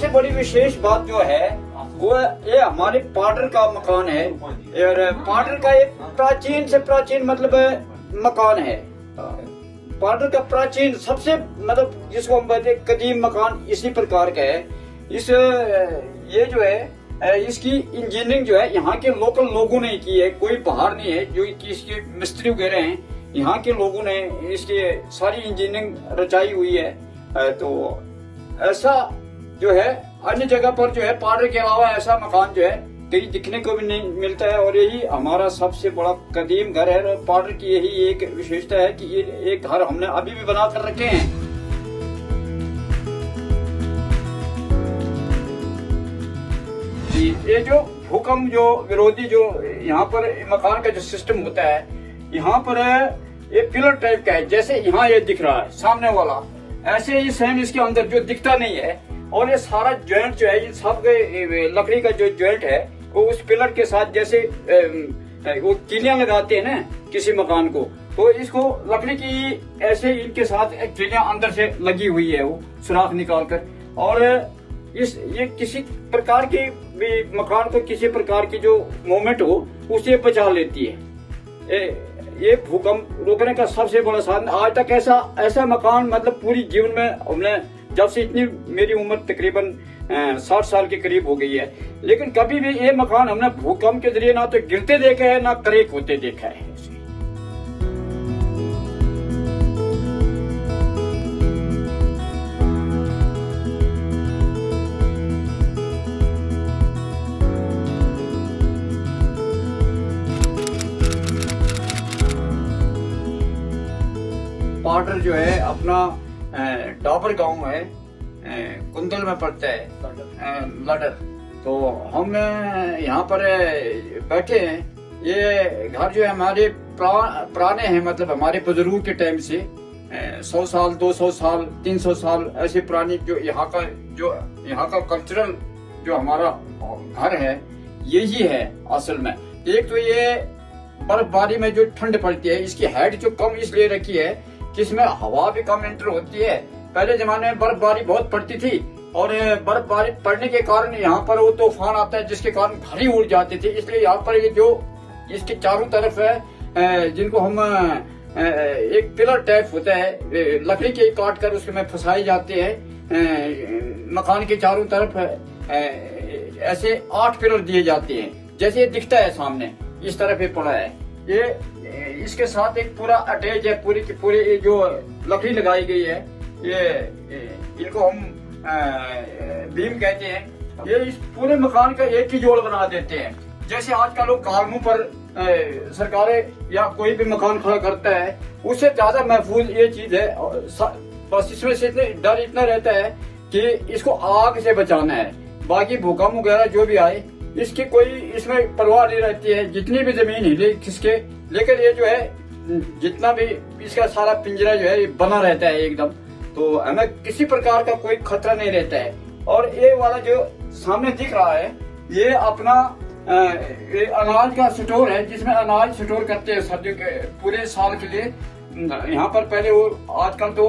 बड़ी विशेष बात जो है वो ये हमारे पाडर का मकान है। और पाडर का एक प्राचीन से प्राचीन मतलब मकान है। पाडर का प्राचीन सबसे मतलब जिसको हम कहते हैं कदीम मकान इसी प्रकार का है। इस ये जो है इसकी इंजीनियरिंग जो है यहाँ के लोकल लोगों ने की है, कोई बाहर नहीं है जो कि इसके मिस्त्री वगैरह हैं, यहाँ के लोगों ने इसकी सारी इंजीनियरिंग रचाई हुई है। तो ऐसा जो है अन्य जगह पर जो है पाडर के अलावा ऐसा मकान जो है कहीं दिखने को भी नहीं मिलता है। और यही हमारा सबसे बड़ा कदीम घर है। पाडर की यही एक विशेषता है कि ये एक घर हमने अभी भी बना कर रखे हैं। ये जो भूकंप जो विरोधी जो यहाँ पर मकान का जो सिस्टम होता है, यहाँ पर ये पिलर टाइप का है, जैसे यहाँ ये दिख रहा है सामने वाला, ऐसे ही सेम इसके अंदर जो दिखता नहीं है। और ये सारा जॉइंट जो है ये सब लकड़ी का जो जॉइंट है वो उस पिलर के साथ जैसे वो किलियां लगाते हैं ना किसी मकान को, तो इसको लकड़ी की ऐसे इनके साथ किलियां अंदर से लगी हुई है वो सुराख निकाल कर। और ये किसी प्रकार की भी मकान को किसी प्रकार की जो मूवमेंट हो उसे बचा लेती है। ये भूकंप रोकने का सबसे बड़ा साधन। आज तक ऐसा मकान मतलब पूरी जीवन में हमने जब से इतनी मेरी उम्र तकरीबन 60 साल के करीब हो गई है, लेकिन कभी भी ये मकान हमने भूकंप के जरिए ना तो गिरते देखा है ना क्रैक होते देखा है। पाडर जो है अपना डाबर गांव है, कुंदल में पड़ता है लडर। तो हम यहाँ पर बैठे हैं। ये घर जो है हमारे पुराने हैं, मतलब हमारे बुजुर्गों के टाइम से 100 साल 200 साल 300 साल ऐसे पुरानी जो यहाँ का कल्चरल जो हमारा घर है यही है असल में। एक तो ये बर्फबारी में जो ठंड पड़ती है इसकी हाइट जो कम इसलिए रखी है कि इसमें हवा भी कम एंटर होती है। पहले जमाने में बर्फबारी बहुत पड़ती थी और बर्फबारी पड़ने के कारण यहाँ पर वो तूफान आता है जिसके कारण घर ही उड़ जाते थे। इसलिए यहाँ पर ये जो इसके चारों तरफ है जिनको हम एक पिलर टाइप होता है लकड़ी के काट कर उसमें फंसाए जाते हैं। मकान के चारों तरफ ऐसे 8 पिलर दिए जाते हैं, जैसे ये दिखता है सामने इस तरफ ये पड़ा है। ये इसके साथ एक पूरा अटैच है, पूरी की पूरी जो लकड़ी लगाई गई है ये इनको हम बीम कहते हैं। ये इस पूरे मकान का एक ही जोड़ बना देते हैं। जैसे आज का लोग कालमों पर सरकारें या कोई भी मकान खड़ा करता है उससे ज्यादा महफूज ये चीज है। बस इसमें से डर इतना रहता है कि इसको आग से बचाना है, बाकी भूकंप वगैरह जो भी आए इसकी कोई इसमें परवाह नहीं रहती है, जितनी भी जमीन हिले किसके। लेकिन ये जो है जितना भी इसका सारा पिंजरा जो है ये बना रहता है एकदम, तो हमें किसी प्रकार का कोई खतरा नहीं रहता है। और ये वाला जो सामने दिख रहा है ये अपना ये अनाज का स्टोर है जिसमें अनाज स्टोर करते हैं सर्दियों के पूरे साल के लिए। यहाँ पर पहले वो आजकल तो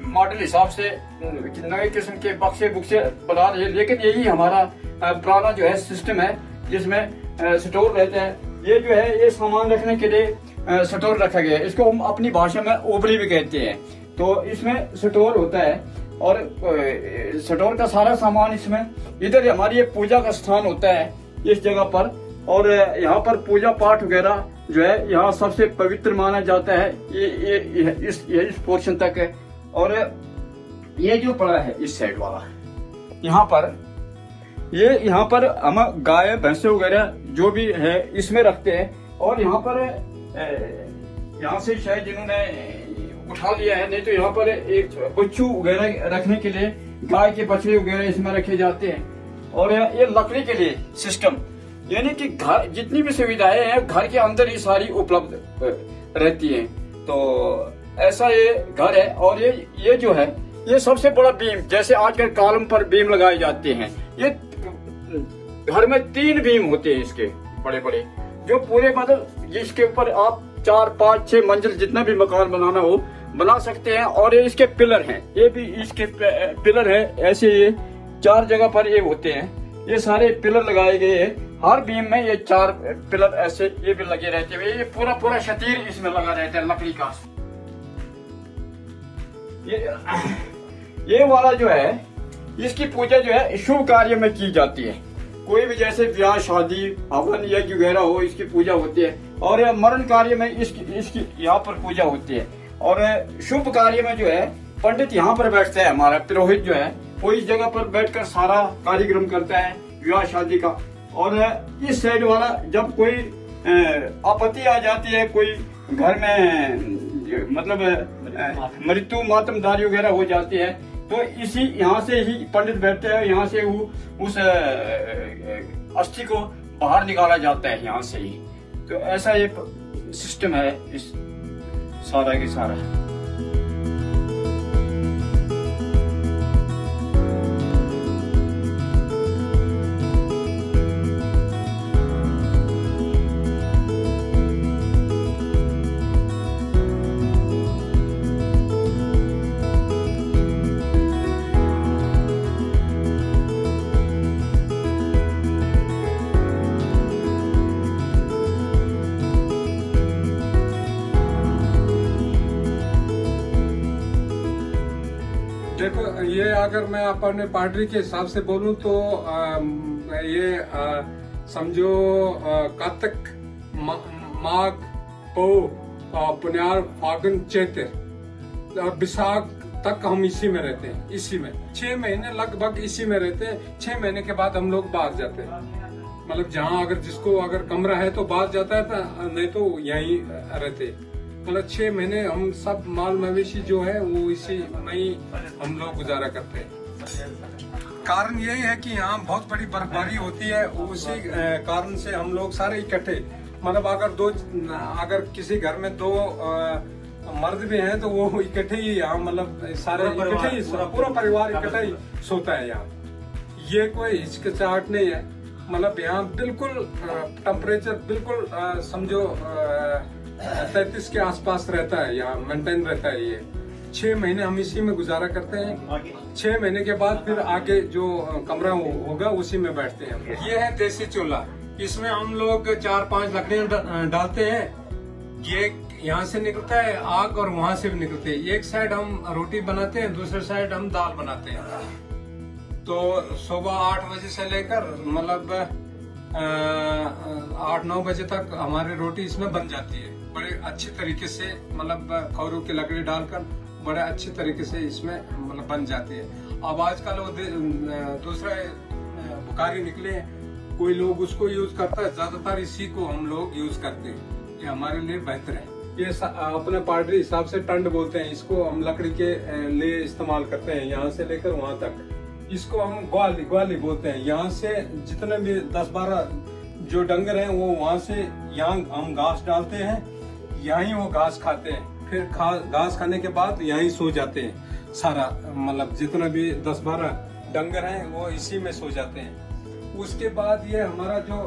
मॉडल हिसाब से नए किस्म के बक्से बुक्से बना रहे हैं, लेकिन यही हमारा पुराना जो है सिस्टम है जिसमें स्टोर रहता है। ये जो है ये सामान रखने के लिए स्टोर रखा गया है। इसको हम अपनी भाषा में ओबरी भी कहते हैं। तो इसमें स्टोर होता है और स्टोर का सारा सामान इसमें। इधर हमारी ये पूजा का स्थान होता है इस जगह पर, और यहाँ पर पूजा पाठ वगैरह जो है यहाँ सबसे पवित्र माना जाता है। ये इस पोर्शन तक है। और ये जो पड़ा है इस साइड वाला यहाँ पर हम गाय भैंसे वगैरह जो भी है इसमें रखते हैं। और यहाँ पर यहाँ से शायद जिन्होंने उठा लिया है, नहीं तो यहाँ पर एक बच्चू वगैरह रखने के लिए गाय के बछड़े वगैरह इसमें रखे जाते हैं। और ये लकड़ी के लिए सिस्टम, यानी कि घर जितनी भी सुविधाएं हैं घर के अंदर ही सारी उपलब्ध रहती हैं। तो ऐसा ये घर है। और ये जो है ये सबसे बड़ा बीम, जैसे आजकल कॉलम पर बीम लगाए जाते हैं, ये घर में 3 बीम होते हैं इसके बड़े बड़े, जो पूरे मतलब जिसके ऊपर आप 4 5 6 मंजिल जितना भी मकान बनाना हो बना सकते हैं। और ये इसके पिलर हैं, ये भी इसके पिलर है ऐसे। 4 जगह पर ये होते हैं। ये सारे पिलर लगाए गए हैं, हर बीम में ये 4 पिलर ऐसे ये भी लगे रहते हैं। ये पूरा शतीर इसमें लगा रहता है लकड़ी का। ये वाला जो है, इसकी पूजा जो है शुभ कार्य में की जाती है। कोई भी जैसे ब्याह शादी हवन यज्ञ वगैरह हो, इसकी पूजा होती है। और मरण कार्य में इसकी यहाँ पर पूजा होती है। और शुभ कार्य में जो है पंडित यहाँ पर बैठते हैं, हमारा पुरोहित जो है वो इस जगह पर बैठकर सारा कार्यक्रम करता है विवाह शादी का। और इस साइड वाला जब कोई आपत्ति आ जाती है, कोई घर में मतलब मृत्यु मातमदारी वगैरह हो जाती है, तो इसी यहाँ से ही पंडित बैठते हैं, यहाँ से उस अस्थि को बाहर निकाला जाता है यहाँ से ही। तो ऐसा एक सिस्टम है इस सारा के सारा। देखो, ये अगर मैं अपने पार्टी के हिसाब से बोलूं तो ये समझो कार्तिक, माघ, पौ, पुण्यार, फागुन, चैत्र, विशाख तक हम इसी में रहते हैं। इसी में 6 महीने लगभग इसी में रहते हैं। 6 महीने के बाद हम लोग बाहर जाते हैं। मतलब जहाँ अगर जिसको अगर कमरा है तो बाहर जाता है, नहीं तो यहीं रहते हैं। मतलब 6 महीने हम सब माल मवेशी जो है वो इसी में ही हम लोग गुजारा करते हैं। कारण यही है कि यहाँ बहुत बड़ी बर्फबारी होती है, उसी कारण से हम लोग सारे इकट्ठे, मतलब अगर किसी घर में 2 मर्द भी हैं तो वो इकट्ठे ही यहाँ, मतलब सारे इकट्ठे ही, पूरा परिवार इकट्ठा ही सोता है यहाँ। ये कोई हिचकिचाहट नहीं है। मतलब यहाँ बिल्कुल टेम्परेचर बिल्कुल समझो 33 के आसपास रहता है, यहाँ मेंटेन रहता है। ये 6 महीने हम इसी में गुजारा करते हैं। 6 महीने के बाद फिर आगे जो कमरा होगा उसी में बैठते हैं। ये है देसी चूल्हा, इसमें हम लोग 4-5 लकड़ियां डालते हैं। ये यहाँ से निकलता है आग और वहां से भी निकलते हैं। एक साइड हम रोटी बनाते हैं, दूसरे साइड हम दाल बनाते हैं। तो सुबह 8 बजे से लेकर मतलब 8-9 बजे तक हमारी रोटी इसमें बन जाती है बड़े अच्छे तरीके से। मतलब खौरू की लकड़ी डालकर बड़े अच्छे तरीके से इसमें मतलब बन जाती है। अब आजकल वो दूसरा बुखारी निकले हैं, कोई लोग उसको यूज करता है, ज्यादातर इसी को हम लोग यूज करते हैं। ये हमारे लिए बेहतर है। ये अपने पार्टी हिसाब से टंड बोलते हैं इसको, हम लकड़ी के लिए इस्तेमाल करते हैं यहाँ से लेकर वहां तक। इसको हम ग्वाली बोलते हैं। यहाँ से जितने भी 10-12 जो डंगर हैं वो वहाँ से यहाँ हम घास डालते हैं, यहीं वो घास खाते हैं। फिर घास खाने के बाद यहीं सो जाते हैं। सारा मतलब जितने भी 10-12 डंगर हैं वो इसी में सो जाते हैं। उसके बाद ये हमारा जो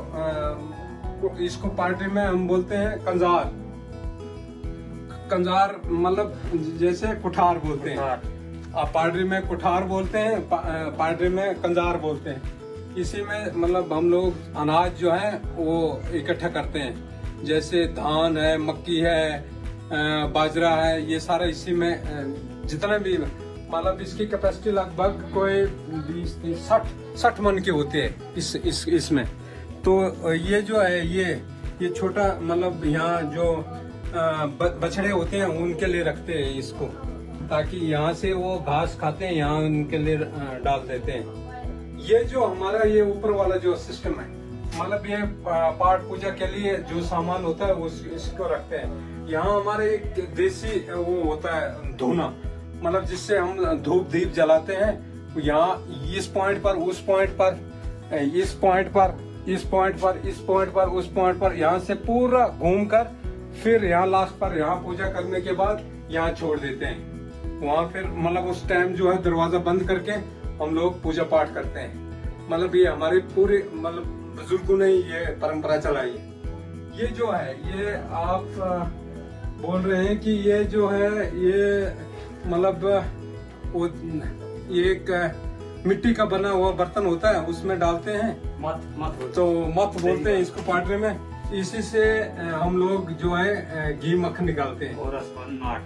इसको पार्टी में हम बोलते हैं कंजार मतलब जैसे कुठार बोलते हैं। आप पार्टी में कुठार बोलते हैं, पार्टी में कंजार बोलते हैं। इसी में मतलब हम लोग अनाज जो है वो इकट्ठा करते हैं। जैसे धान है, मक्की है, बाजरा है, ये सारा इसी में जितना भी मतलब इसकी कैपेसिटी लगभग कोई 20-30-60 मन के होते हैं इसमें। तो ये जो है ये छोटा मतलब यहाँ जो बछड़े होते हैं उनके लिए रखते हैं इसको, ताकि यहाँ से वो घास खाते हैं, यहाँ उनके लिए डाल देते हैं। ये जो हमारा ये ऊपर वाला जो सिस्टम है, मतलब ये पाठ पूजा के लिए जो सामान होता है वो इसको रखते हैं। यहाँ हमारे एक देसी वो होता है धूना, मतलब जिससे हम धूप दीप जलाते हैं। यहाँ इस पॉइंट पर, उस पॉइंट पर, इस पॉइंट पर, इस पॉइंट पर, इस पॉइंट पर, उस पॉइंट पर, यहाँ से पूरा घूमकर फिर यहाँ लास्ट पर यहाँ पूजा करने के बाद यहाँ छोड़ देते हैं। वहाँ फिर मतलब उस टाइम जो है दरवाजा बंद करके हम लोग पूजा पाठ करते हैं। मतलब ये हमारे पूरे मतलब बुजुर्गों ने ये परंपरा चलाई है। ये जो है ये आप बोल रहे हैं कि ये जो है ये मतलब वो एक मिट्टी का बना हुआ बर्तन होता है, उसमें डालते हैं। तो मत बोलते हैं इसको पाटरी में। इसी से हम लोग जो है घी मक्खन निकालते हैं। और नाट,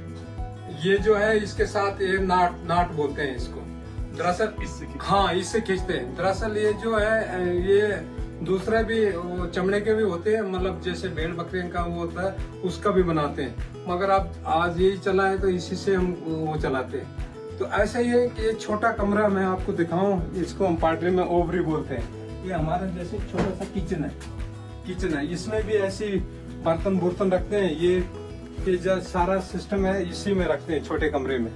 ये जो है इसके साथ ये नाट बोलते हैं इसको। दरअसल हाँ, इससे खींचते हैं। दरअसल ये जो है ये दूसरे भी चमड़े के भी होते हैं, मतलब जैसे भेड़ बकरे का वो होता है उसका भी बनाते हैं, मगर अब आज यही चला है तो इसी से हम वो चलाते हैं। तो ऐसा ही है कि ये छोटा कमरा मैं आपको दिखाऊं, इसको हम पाटरी में ओवरी बोलते हैं। ये हमारा जैसे छोटा सा किचन है, इसमें भी ऐसी बर्तन रखते हैं। ये जो सारा सिस्टम है इसी में रखते हैं, छोटे कमरे में,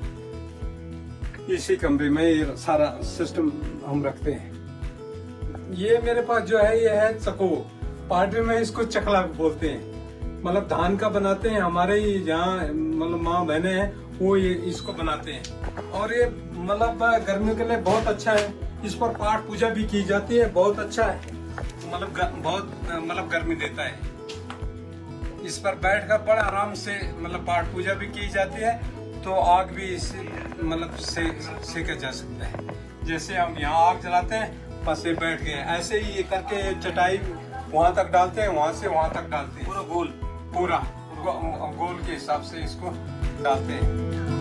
इसी कमरे में ये सारा सिस्टम हम रखते हैं। ये मेरे पास जो है ये है चको, पाटरी में इसको चकला बोलते हैं। मतलब धान का बनाते हैं, हमारे ही जहाँ मतलब माँ बहने हैं वो ये इसको बनाते हैं। और ये मतलब गर्मियों के लिए बहुत अच्छा है, इस पर पाठ पूजा भी की जाती है, बहुत अच्छा है, मतलब गर्मी देता है। इस पर बैठकर बड़ा आराम से मतलब पाठ पूजा भी की जाती है, तो आग भी इससे मतलब सेका जा सकता है। जैसे हम यहाँ आग जलाते हैं, बस ये बैठ गए, ऐसे ही ये करके चटाई वहां तक डालते हैं, वहां से वहां तक डालते हैं, पूरा गोल के हिसाब से इसको डालते हैं।